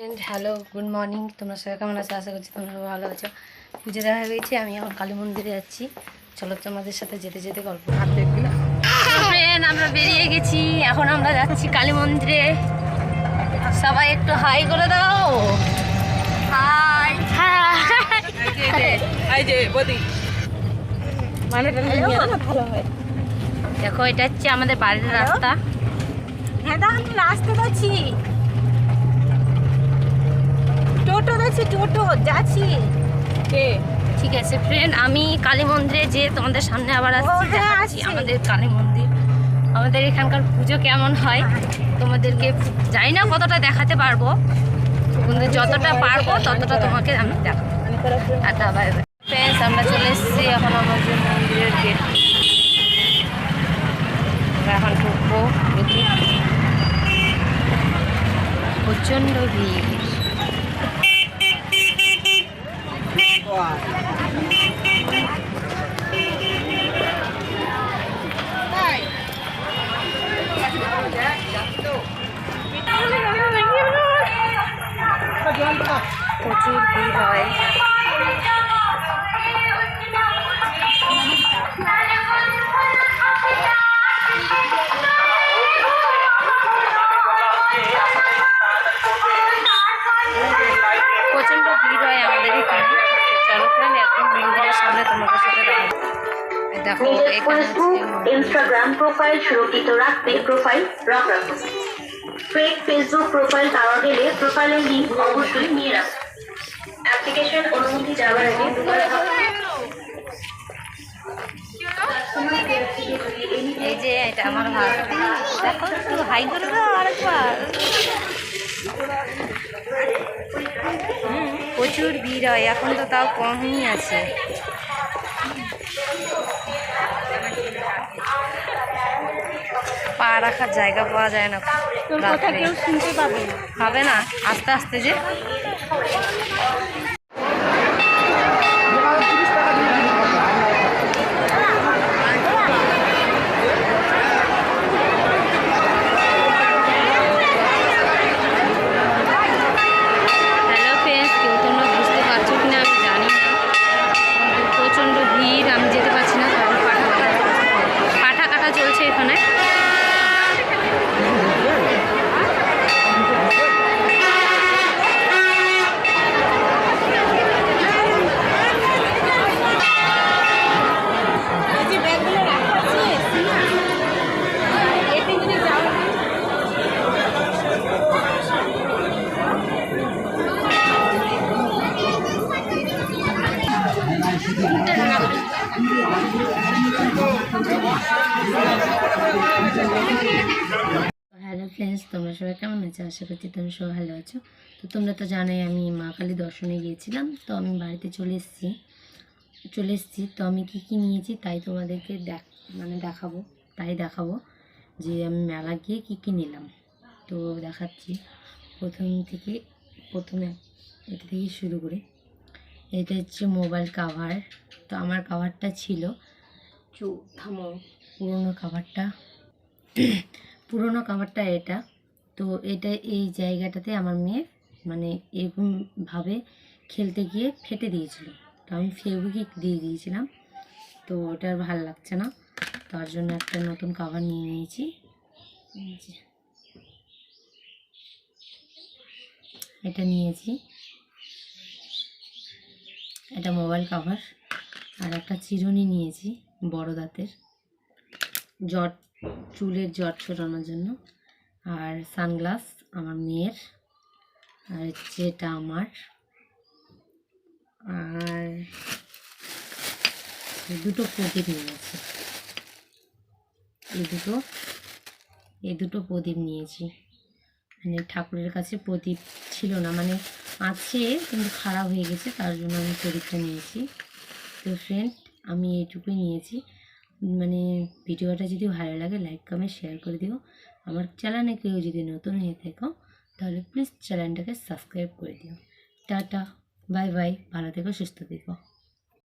Friend hello good morning, তোমরা সবাই কেমন আছো? আশা করছি তোমরা সবাই ভালো আছো। পুজো দেখা গেছি, আমি এখন কালী মন্দিরে যাচ্ছি। চলো তোমাদের সাথে যেতে যেতে গল্প হাত দেখলাম। ফ্রেন্ড আমরা বেরিয়ে গেছি, এখন আমরা যাচ্ছি কালী মন্দিরে। সবাই একটু হাই করে দাও। হাই দেখো, এটা হচ্ছে আমাদের বাড়ির রাস্তা। হ্যাঁ আমি রাস্তা যাচ্ছি, টোটো যাচ্ছি, টোটো যাচ্ছি। ঠিক আছে ফ্রেন্ড, আমি কালী মন্দিরে যে তোমাদের সামনে আবার আসছি, দেখাচ্ছি আমাদের কালী মন্দির। আমাদের এখানকার পুজো কেমন হয় তোমাদেরকে জানি না কতটা দেখাতে পারবো, কিন্তু যতটা পারবো ততটা তোমাকে আমি দেখাবো। Tata bye bye. ফ্রেন্ডস আমরা চলে এসেছি এখন আমাদের মন্দিরের গেট। আমরা এখন ঢুকবো। প্রচণ্ড ভিড়। প্রচুর ভিড় হয়। প্রচন্ড ভিড় হয় আমাদের এখানে। চলো ফ্রেন্ড একদম মন্দিরের সামনে তোমাদের সাথে দেখো। এখানে ইনস্টাগ্রাম প্রোফাইল সুরক্ষিত রাখতে প্রোফাইল লক রাখুন। ফেক ফেসবুক প্রোফাইল পাওয়া গেলে প্রোফাইলের লিঙ্ক অবশ্যই নিয়ে রাখুন। অ্যাপ্লিকেশন অনুমতি যাওয়ার আগে দুবার এই যে এটা আমার ভাই, দেখো একটু হাই করে দাও আরেকবার। প্রচুর ভিড় হয়, এখন তো তাও কমই আছে। পা রাখার জায়গা পাওয়া যায় না, কেউ শুনতে পাবে না। হবে না আস্তে আস্তে যে। হ্যালো ফ্রেন্ডস, তোমরা সবাই কেমন আছো? আশা করছি তোমরা সবাই ভালো আছো। তো তোমরা তো জানোই আমি মা কালী দর্শনে গিয়েছিলাম, তো আমি বাড়িতে চলে এসেছি। তো আমি কি নিয়েছি তাই তোমাদেরকে দেখাবো যে আমি মেলা গিয়ে কি নিলাম। তো দেখাচ্ছি প্রথমে এটা থেকে শুরু করে। এটা হচ্ছে মোবাইল কাভার। তো আমার কাভারটা ছিল পুরোনো কাভারটা এটা। তো এটা এই জায়গাটাতে আমার মেয়ে মানে এরকমভাবে খেলতে গিয়ে ফেটে দিয়েছিল। তো আমি ফেভিকুইক দিয়ে দিয়েছিলাম, তো ওটা আর ভালো লাগছে না, তার জন্য একটা নতুন কাভার নিয়ে নিয়েছি। এটা নিয়েছি, এটা মোবাইল কাভার। আর একটা চিরুনি নিয়েছি বড় দাঁতের, চুলের জট ছোটানোর জন্য। আর সানগ্লাস আমার মেয়ের, আর হচ্ছে এটা আমার। আর দুটো প্রদীপ নিয়েছি, এই দুটো প্রদীপ নিয়েছি। মানে ঠাকুরের কাছে প্রদীপ ছিল না, মানে আছে কিন্তু খারাপ হয়ে গেছে, তার জন্য আমি প্রদীপটা নিয়েছি। তো ফ্রেন্ড আমি এইটুকুই নিয়েছি। মানে ভিডিওটা যদি ভালো লাগে লাইক কমেন্ট শেয়ার করে দিও। আমার চ্যানেলে কেউ যদি নতুন হয়ে থাকো তাহলে প্লিজ চ্যানেলটাকে সাবস্ক্রাইব করে দিও। টাটা বাই বাই, ভালো থেকো, সুস্থ থেকো।